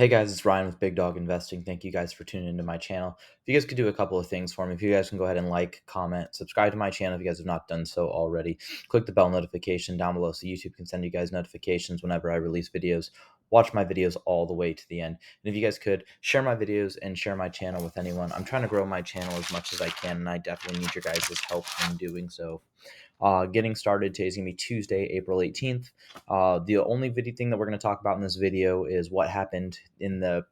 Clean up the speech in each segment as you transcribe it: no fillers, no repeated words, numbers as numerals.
Hey guys, it's Ryan with Big Dog Investing. Thank you guys for tuning into my channel. If you guys could do a couple of things for me, if you guys can go ahead and like, comment, subscribe to my channel if you guys have not done so already. Click the bell notification down below so YouTube can send you guys notifications whenever I release videos. Watch my videos all the way to the end. And if you guys could share my videos and share my channel with anyone, I'm trying to grow my channel as much as I can, and I definitely need your guys' help in doing so. Getting started today is going to be Tuesday, April 18th. The only video thing that we're going to talk about in this video is what happened in the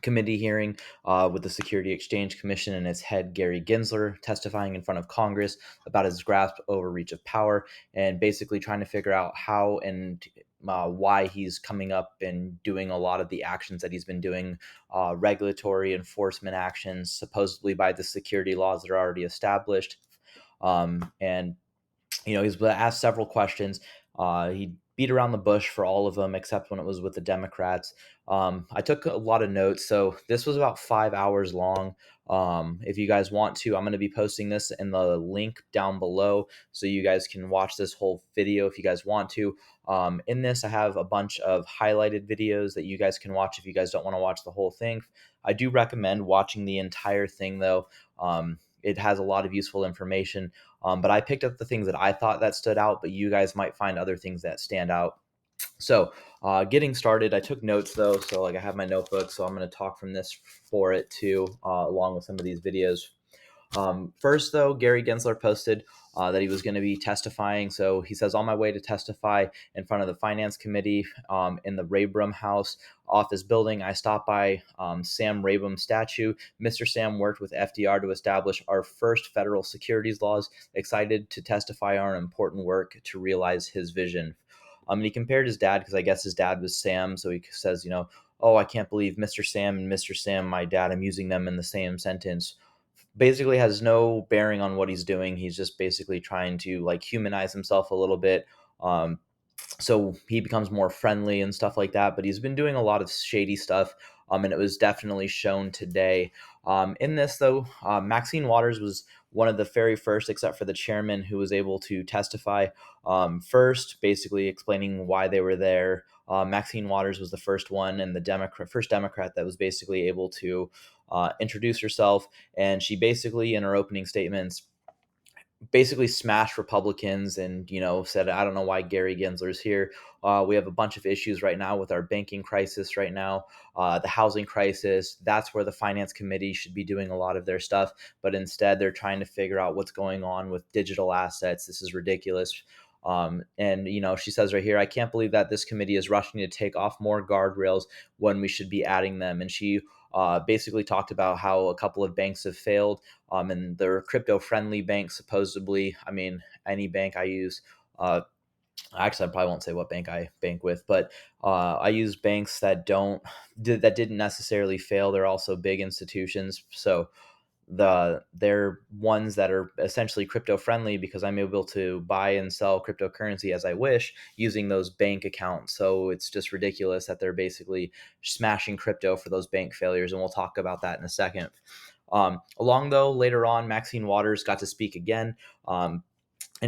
committee hearing with the Security Exchange Commission and its head, Gary Gensler, testifying in front of Congress about his grasp over reach of power and basically trying to figure out how and why he's coming up and doing a lot of the actions that he's been doing, regulatory enforcement actions, supposedly by the security laws that are already established. And he's been asked several questions. He beat around the bush for all of them except when it was with the Democrats. I took a lot of notes, so this was about 5 hours long. If you guys want to, I'm going to be posting this in the link down below so you guys can watch this whole video if you guys want to. In this, I have a bunch of highlighted videos that you guys can watch if you guys don't want to watch the whole thing. I do recommend watching the entire thing, though. It has a lot of useful information. But I picked up the things that I thought that stood out, but you guys might find other things that stand out. So, getting started, I took notes though. So, like, I have my notebook, so I'm going to talk from this for it too, along with some of these videos. First, though, Gary Gensler posted that he was going to be testifying. So he says, on my way to testify in front of the Finance Committee in the Rabrum House office building, I stopped by Sam Rabum's statue. Mr. Sam worked with FDR to establish our first federal securities laws, excited to testify on important work to realize his vision. And he compared his dad, because I guess his dad was Sam. So he says, oh, I can't believe Mr. Sam and Mr. Sam, my dad, I'm using them in the same sentence. Basically has no bearing on what he's doing. He's just basically trying to like humanize himself a little bit. Um, so he becomes more friendly and stuff like that. But he's been doing a lot of shady stuff, and it was definitely shown today. In this, though, Maxine Waters was one of the very first, except for the chairman, who was able to testify first, basically explaining why they were there. Maxine Waters was the first one, and the first Democrat that was basically able to introduce herself, and she basically, in her opening statements, basically smashed Republicans and, said, I don't know why Gary Gensler's here. We have a bunch of issues right now with our banking crisis right now, the housing crisis. That's where the Finance Committee should be doing a lot of their stuff. But instead, they're trying to figure out what's going on with digital assets. This is ridiculous. And, she says right here, I can't believe that this committee is rushing to take off more guardrails when we should be adding them. And she basically talked about how a couple of banks have failed, and they're crypto friendly banks, supposedly. I mean, any bank I use, actually, I probably won't say what bank I bank with, but I use banks that didn't necessarily fail. They're also big institutions. So they're ones that are essentially crypto friendly because I'm able to buy and sell cryptocurrency as I wish using those bank accounts. So it's just ridiculous that they're basically smashing crypto for those bank failures, and we'll talk about that in a second. Along though, later on, Maxine Waters got to speak again. And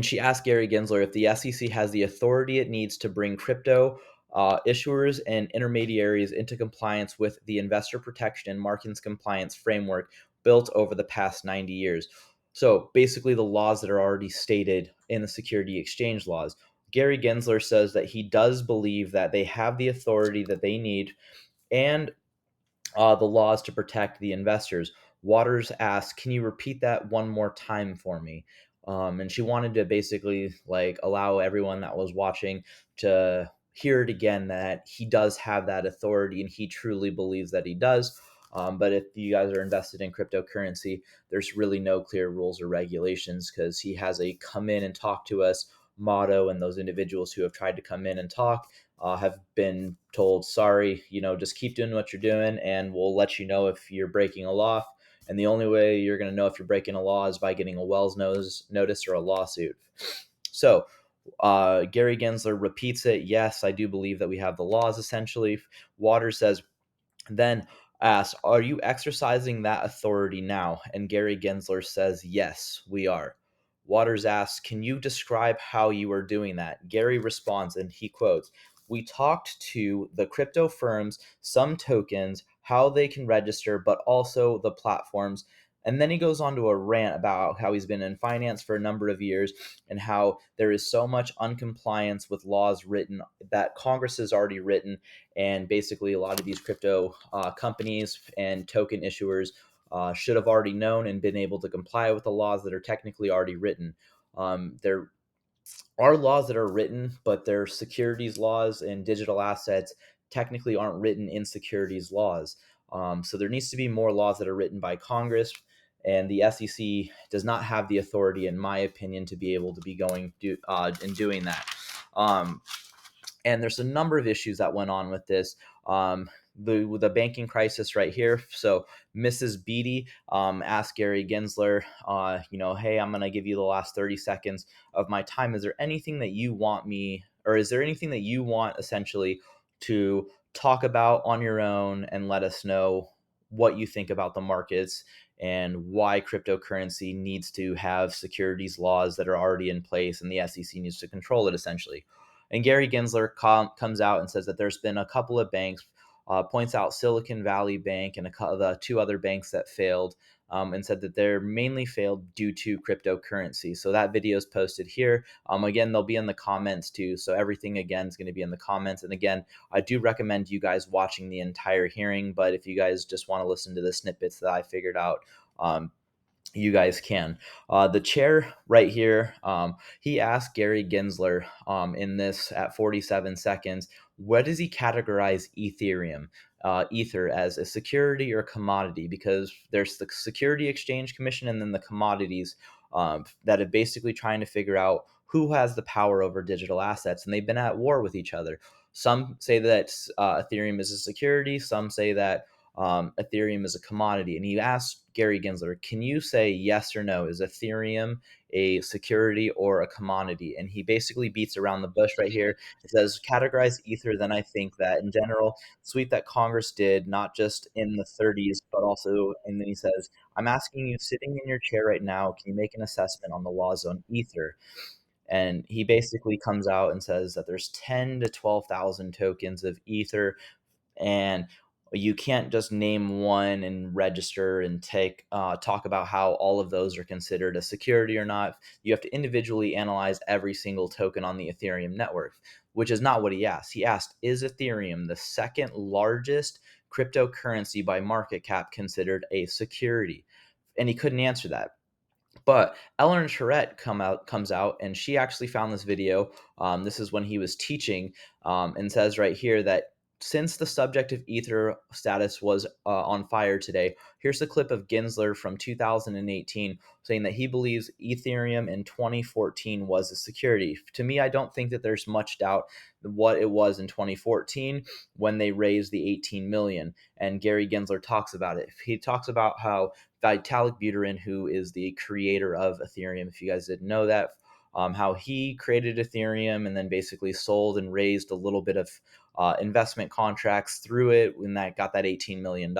she asked Gary Gensler if the SEC has the authority it needs to bring crypto issuers and intermediaries into compliance with the investor protection and markets compliance framework built over the past 90 years. So basically, the laws that are already stated in the security exchange laws. Gary Gensler says that he does believe that they have the authority that they need and the laws to protect the investors. Waters asked, "Can you repeat that one more time for me?" And she wanted to basically like allow everyone that was watching to hear it again, that he does have that authority and he truly believes that he does. But if you guys are invested in cryptocurrency, there's really no clear rules or regulations because he has a come in and talk to us motto, and those individuals who have tried to come in and talk have been told, sorry, just keep doing what you're doing and we'll let you know if you're breaking a law. And the only way you're going to know if you're breaking a law is by getting a Wells notice or a lawsuit. So Gary Gensler repeats it. Yes, I do believe that we have the laws, essentially. Waters says, then asks, are you exercising that authority now? And Gary Gensler says, yes, we are. Waters asks, can you describe how you are doing that? Gary responds, and he quotes, we talked to the crypto firms, some tokens, how they can register, but also the platforms. And then he goes on to a rant about how he's been in finance for a number of years and how there is so much uncompliance with laws written that Congress has already written. And basically, a lot of these crypto companies and token issuers should have already known and been able to comply with the laws that are technically already written. There are laws that are written, but their securities laws and digital assets technically aren't written in securities laws. So there needs to be more laws that are written by Congress, and the SEC does not have the authority, in my opinion, to be able to be and doing that. Um, and there's a number of issues that went on with this. The banking crisis right here. So Mrs. Beatty asked Gary Gensler, hey, I'm going to give you the last 30 seconds of my time. Is there anything that you want me, or is there anything that you want essentially to talk about on your own and let us know what you think about the markets and why cryptocurrency needs to have securities laws that are already in place and the SEC needs to control it essentially? And Gary Gensler comes out and says that there's been a couple of banks, points out Silicon Valley Bank and the two other banks that failed, and said that they're mainly failed due to cryptocurrency. So that video is posted here. Again, they'll be in the comments too. So everything again is going to be in the comments. And again, I do recommend you guys watching the entire hearing. But if you guys just want to listen to the snippets that I figured out, you guys can. The chair right here, he asked Gary Gensler in this at 47 seconds, what does he categorize Ethereum, Ether, as a security or commodity? Because there's the Security Exchange Commission and then the commodities that are basically trying to figure out who has the power over digital assets. And they've been at war with each other. Some say that Ethereum is a security. Some say that Ethereum is a commodity. And he asked Gary Gensler, can you say yes or no? Is Ethereum a security or a commodity? And he basically beats around the bush right here. It says, categorize Ether, then I think that in general, sweep that Congress did, not just in the 30s, but also, and then he says, I'm asking you, sitting in your chair right now, can you make an assessment on the laws on Ether? And he basically comes out and says that there's 10 to 12,000 tokens of Ether, and you can't just name one and register and talk about how all of those are considered a security or not. You have to individually analyze every single token on the Ethereum network, which is not what he asked. He asked, is Ethereum, the second largest cryptocurrency by market cap, considered a security? And he couldn't answer that. But Eleanor Charette comes out, and she actually found this video. This is when he was teaching, and says right here that since the subject of Ether status was on fire today, here's a clip of Gensler from 2018 saying that he believes Ethereum in 2014 was a security. To me, I don't think that there's much doubt what it was in 2014 when they raised the 18 million. And Gary Gensler talks about it. He talks about how Vitalik Buterin, who is the creator of Ethereum, if you guys didn't know that, how he created Ethereum and then basically sold and raised a little bit of investment contracts through it when that got that $18 million,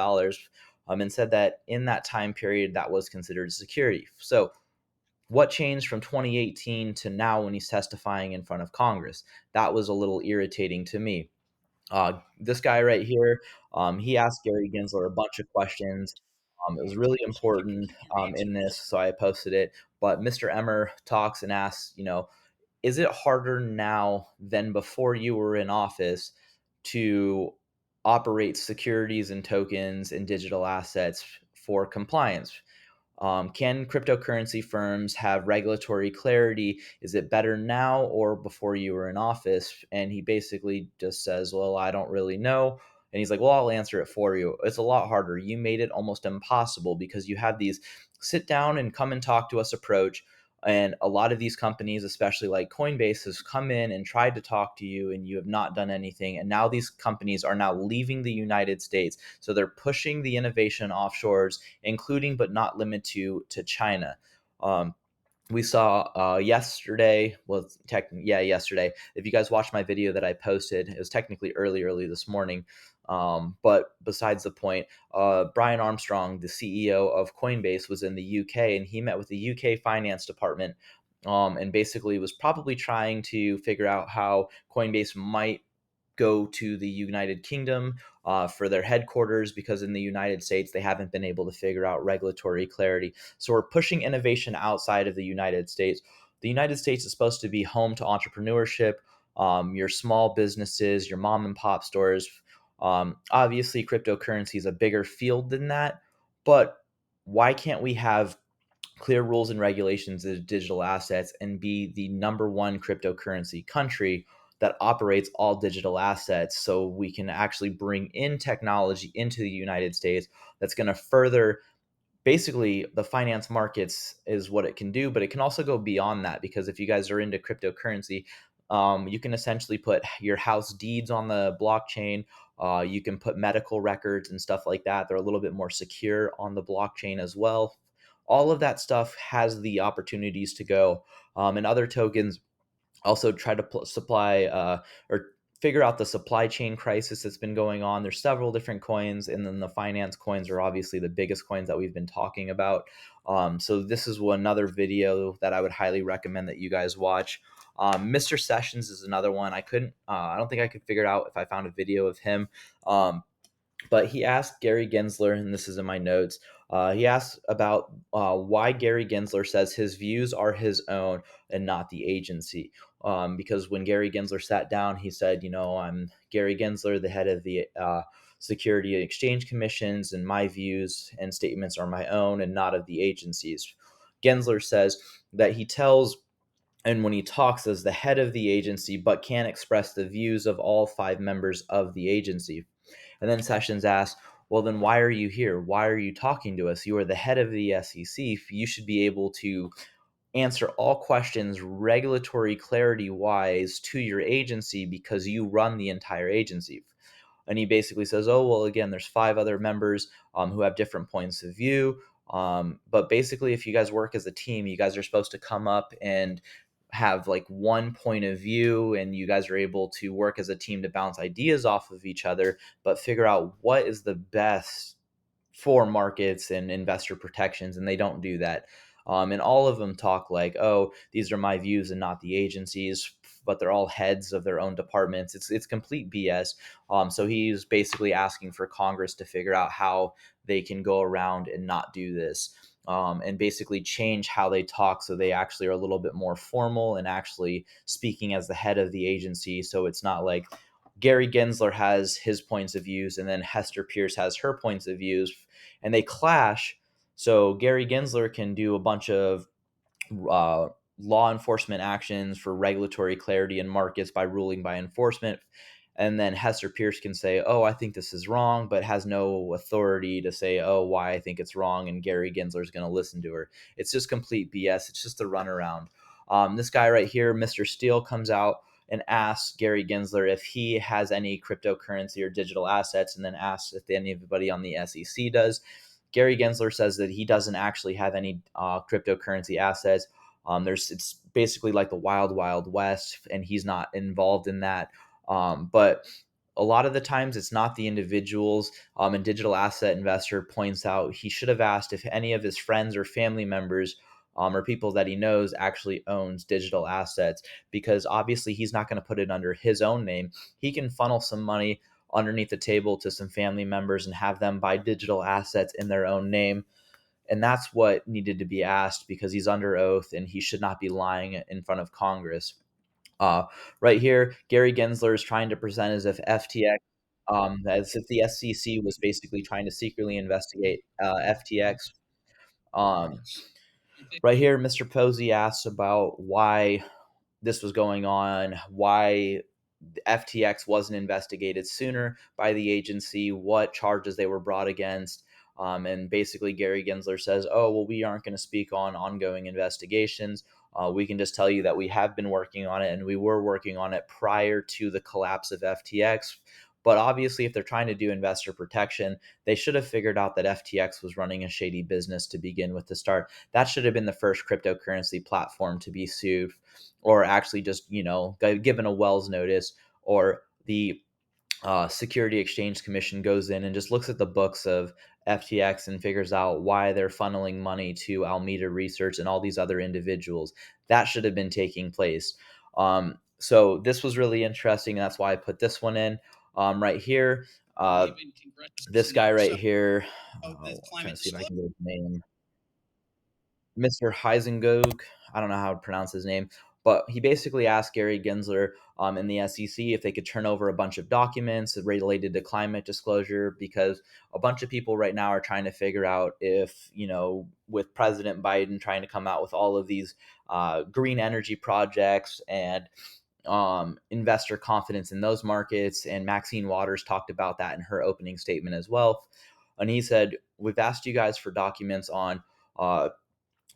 and said that in that time period that was considered security. So what changed from 2018 to now when he's testifying in front of Congress? That was a little irritating to me. This guy right here, he asked Gary Gensler a bunch of questions. It was really important in this, so I posted it. But Mr. Emmer talks and asks, is it harder now than before you were in office to operate securities and tokens and digital assets for compliance? Can cryptocurrency firms have regulatory clarity? Is it better now or before you were in office? And he basically just says, well, I don't really know. And he's like, well, I'll answer it for you. It's a lot harder. You made it almost impossible because you have these sit down and come and talk to us approach. And a lot of these companies, especially like Coinbase, has come in and tried to talk to you and you have not done anything. And now these companies are now leaving the United States. So they're pushing the innovation offshores, including but not limited to China. We saw yesterday, yesterday. If you guys watched my video that I posted, it was technically early this morning. But besides the point, Brian Armstrong, the CEO of Coinbase, was in the UK and he met with the UK finance department, and basically was probably trying to figure out how Coinbase might go to the United Kingdom for their headquarters, because in the United States they haven't been able to figure out regulatory clarity. So we're pushing innovation outside of the United States. The United States is supposed to be home to entrepreneurship, your small businesses, your mom and pop stores. Obviously, cryptocurrency is a bigger field than that, but why can't we have clear rules and regulations of digital assets and be the number one cryptocurrency country that operates all digital assets, so we can actually bring in technology into the United States that's going to further basically the finance markets is what it can do, but it can also go beyond that, because if you guys are into cryptocurrency, you can essentially put your house deeds on the blockchain. You can put medical records and stuff like that. They're a little bit more secure on the blockchain as well. All of that stuff has the opportunities to go. And other tokens also try to supply or figure out the supply chain crisis that's been going on. There's several different coins, and then the finance coins are obviously the biggest coins that we've been talking about. So this is another video that I would highly recommend that you guys watch. Mr. Sessions is another one. I don't think I could figure it out if I found a video of him. But he asked Gary Gensler, and this is in my notes. He asked about why Gary Gensler says his views are his own and not the agency. Because when Gary Gensler sat down, he said, I'm Gary Gensler, the head of the Security and Exchange Commissions, and my views and statements are my own and not of the agencies. Gensler says that he tells and when he talks as the head of the agency, but can't express the views of all 5 members of the agency. And then Sessions asked, well, then why are you here? Why are you talking to us? You are the head of the SEC. You should be able to answer all questions regulatory clarity wise to your agency, because you run the entire agency. And he basically says, oh, well, again, there's 5 other members who have different points of view. But basically, if you guys work as a team, you guys are supposed to come up and have like one point of view, and you guys are able to work as a team to bounce ideas off of each other, but figure out what is the best for markets and investor protections, and they don't do that. And all of them talk like, oh, these are my views and not the agencies, but they're all heads of their own departments. It's complete BS. So he's basically asking for Congress to figure out how they can go around and not do this. And basically change how they talk, so they actually are a little bit more formal and actually speaking as the head of the agency. So it's not like Gary Gensler has his points of views and then Hester Pierce has her points of views, and they clash. So Gary Gensler can do a bunch of uh, law enforcement actions for regulatory clarity in markets by ruling by enforcement. And then Hester Pierce can say, oh, I think this is wrong, but has no authority to say, oh, why I think it's wrong. And Gary Gensler is going to listen to her. It's just complete BS. It's just a runaround. This guy right here, Mr. Steele, comes out and asks Gary Gensler if he has any cryptocurrency or digital assets, and then asks if anybody on the SEC does. Gary Gensler says that he doesn't actually have any cryptocurrency assets. It's basically like the wild, wild west, and he's not involved in that. But a lot of the times it's not the individuals. And Digital Asset Investor points out he should have asked if any of his friends or family members or people that he knows actually owns digital assets, because obviously he's not going to put it under his own name. He can funnel some money underneath the table to some family members and have them buy digital assets in their own name. And that's what needed to be asked, because he's under oath and he should not be lying in front of Congress. Right here, Gary Gensler is trying to present as if the SEC was basically trying to secretly investigate FTX. Um, right here, Mr. Posey asks about why this was going on, why FTX wasn't investigated sooner by the agency, what charges they were brought against. And basically, Gary Gensler says, oh, well, we aren't going to speak on ongoing investigations. We can just tell you that we have been working on it, and we were working on it prior to the collapse of FTX. But obviously, if they're trying to do investor protection, they should have figured out that FTX was running a shady business to begin with to start. That should have been the first cryptocurrency platform to be sued, or actually just, given a Wells notice, or the Security Exchange Commission goes in and just looks at the books of FTX and figures out why they're funneling money to Alameda Research and all these other individuals. That should have been taking place. So this was really interesting, and that's why I put this one in right here. Uh, this guy right here, I'm trying to see if I can get his name. Mr. Heisengog. I don't know how to pronounce his name, but he basically asked Gary Gensler in the SEC if they could turn over a bunch of documents related to climate disclosure, because a bunch of people right now are trying to figure out if, with President Biden trying to come out with all of these green energy projects and investor confidence in those markets. And Maxine Waters talked about that in her opening statement as well. And he said, we've asked you guys for documents on uh,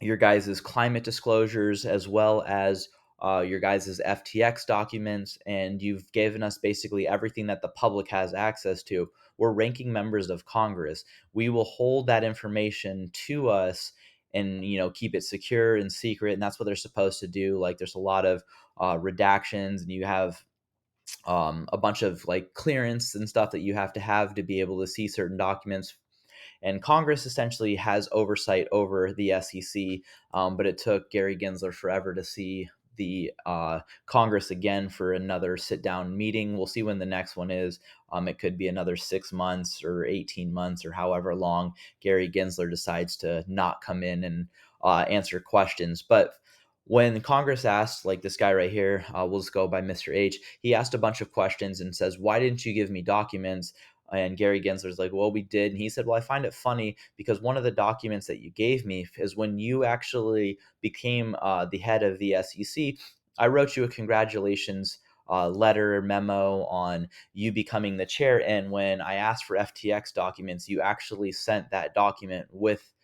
your guys' climate disclosures as well as your guys' FTX documents, and you've given us basically everything that the public has access to. We're ranking members of Congress. We will hold that information to us and keep it secure and secret, and that's what they're supposed to do. Like there's a lot of redactions, and you have a bunch of like clearance and stuff that you have to be able to see certain documents, and Congress essentially has oversight over the SEC. But it took Gary Gensler forever to see the Congress again for another sit down meeting. We'll see when the next one is. It could be another 6 months or 18 months or however long Gary Gensler decides to not come in and answer questions. But when Congress asked, like this guy right here, we'll just go by Mr. H, he asked a bunch of questions and says, why didn't you give me documents? And Gary Gensler's like, well, we did. And he said, well, I find it funny because one of the documents that you gave me is when you actually became the head of the SEC. I wrote you a congratulations letter memo on you becoming the chair. And when I asked for FTX documents, you actually sent that document with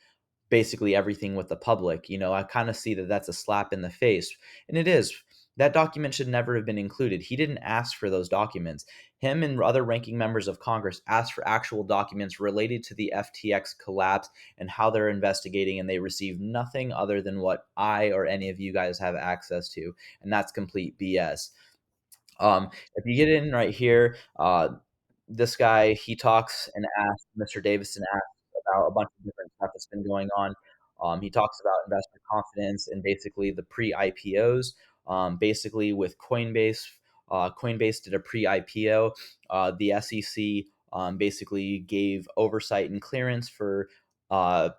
basically everything with the public. I kind of see that that's a slap in the face. And it is. That document should never have been included. He didn't ask for those documents. Him and other ranking members of Congress asked for actual documents related to the FTX collapse and how they're investigating, and they received nothing other than what I or any of you guys have access to. And that's complete BS. If you get in right here, this guy, he talks and asks, Mr. Davison asks about a bunch of different stuff that's been going on. He talks about investor confidence and basically the pre-IPOs. Basically, with Coinbase, Coinbase did a pre-IPO. The SEC basically gave oversight and clearance for uh,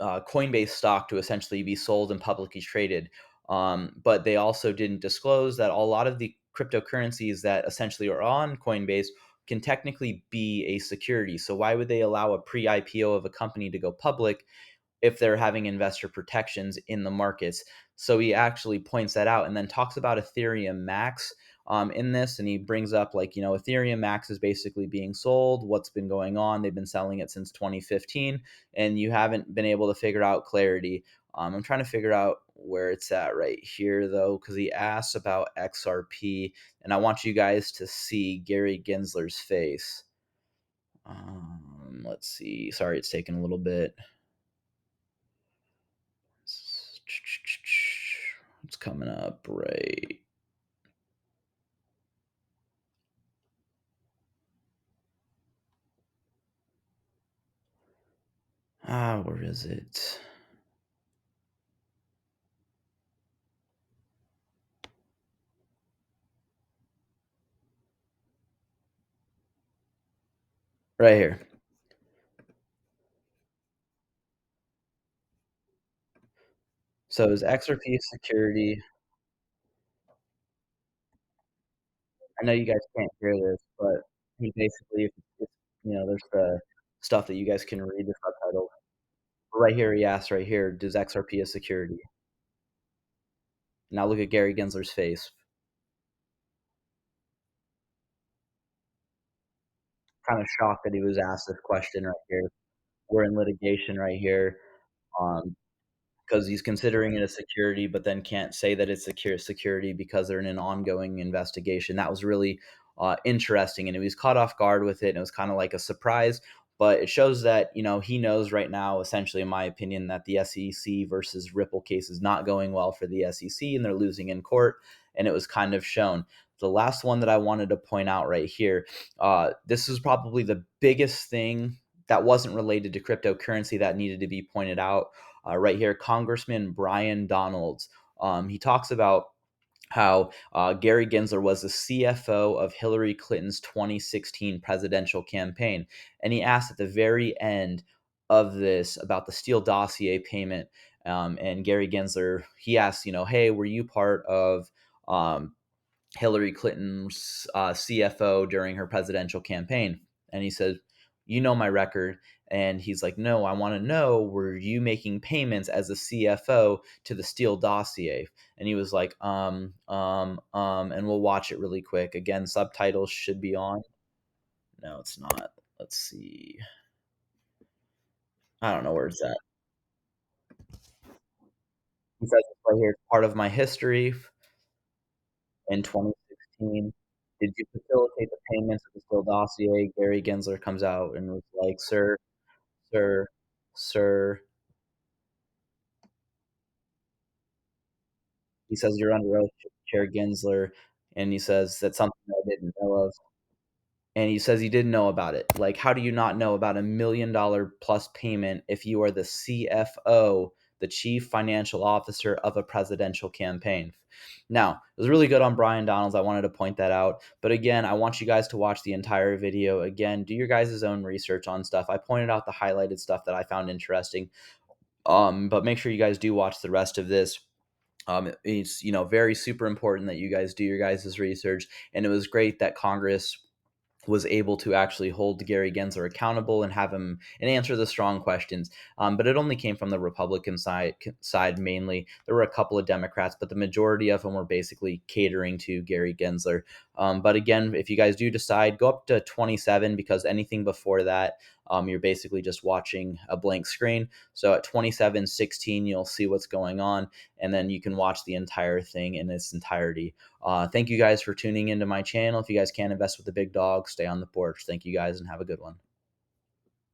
Coinbase stock to essentially be sold and publicly traded. But they also didn't disclose that a lot of the cryptocurrencies that essentially are on Coinbase can technically be a security. So why would they allow a pre-IPO of a company to go public if they're having investor protections in the markets? So he actually points that out and then talks about Ethereum Max in this. And he brings up, like, Ethereum Max is basically being sold. What's been going on? They've been selling it since 2015, and you haven't been able to figure out clarity. I'm trying to figure out where it's at right here, though, because he asks about XRP, and I want you guys to see Gary Gensler's face. Let's see. Sorry, it's taking a little bit. It's coming up right. Where is it? Right here. So is XRP security? I know you guys can't hear this, but he basically, there's the stuff that you guys can read the subtitle. Right here, he asks right here, does XRP a security? Now look at Gary Gensler's face. Kind of shocked that he was asked this question right here. We're in litigation right here. Um, because he's considering it a security, but then can't say that it's security because they're in an ongoing investigation. That was really interesting, and he was caught off guard with it, and it was kind of like a surprise. But it shows that he knows right now, essentially, in my opinion, that the SEC versus Ripple case is not going well for the SEC, and they're losing in court, and it was kind of shown. The last one that I wanted to point out right here, this is probably the biggest thing that wasn't related to cryptocurrency that needed to be pointed out right here, Congressman Brian Donalds. He talks about how Gary Gensler was the CFO of Hillary Clinton's 2016 presidential campaign. And he asked at the very end of this about the Steele dossier payment. And Gary Gensler, he asked, hey, were you part of um, Hillary Clinton's CFO during her presidential campaign? And he said, you know my record. And he's like, no, I want to know, were you making payments as a CFO to the Steele dossier? And he was like, and we'll watch it really quick. Again, subtitles should be on. No, it's not. Let's see. I don't know where it's at. He says it's right here. It's part of my history in 2016. Did you facilitate the payments of the Steele dossier? Gary Gensler comes out and was like, sir, sir. He says, you're under oath, Chair Gensler. And he says, that's something I didn't know of. And he says he didn't know about it. Like, how do you not know about $1 million plus payment if you are the CFO, the chief financial officer of a presidential campaign? Now, it was really good on Brian Donalds. I wanted to point that out. But again, I want you guys to watch the entire video. Again, do your guys' own research on stuff. I pointed out the highlighted stuff that I found interesting. But make sure you guys do watch the rest of this. It's very super important that you guys do your guys' research. And it was great that Congress was able to actually hold Gary Gensler accountable and have him and answer the strong questions. But it only came from the Republican side mainly. There were a couple of Democrats, but the majority of them were basically catering to Gary Gensler. But again, if you guys do decide, go up to 27 because anything before that, you're basically just watching a blank screen. So at 27:16, you'll see what's going on, and then you can watch the entire thing in its entirety. Thank you guys for tuning into my channel. If you guys can invest with the big dog, stay on the porch. Thank you guys and have a good one.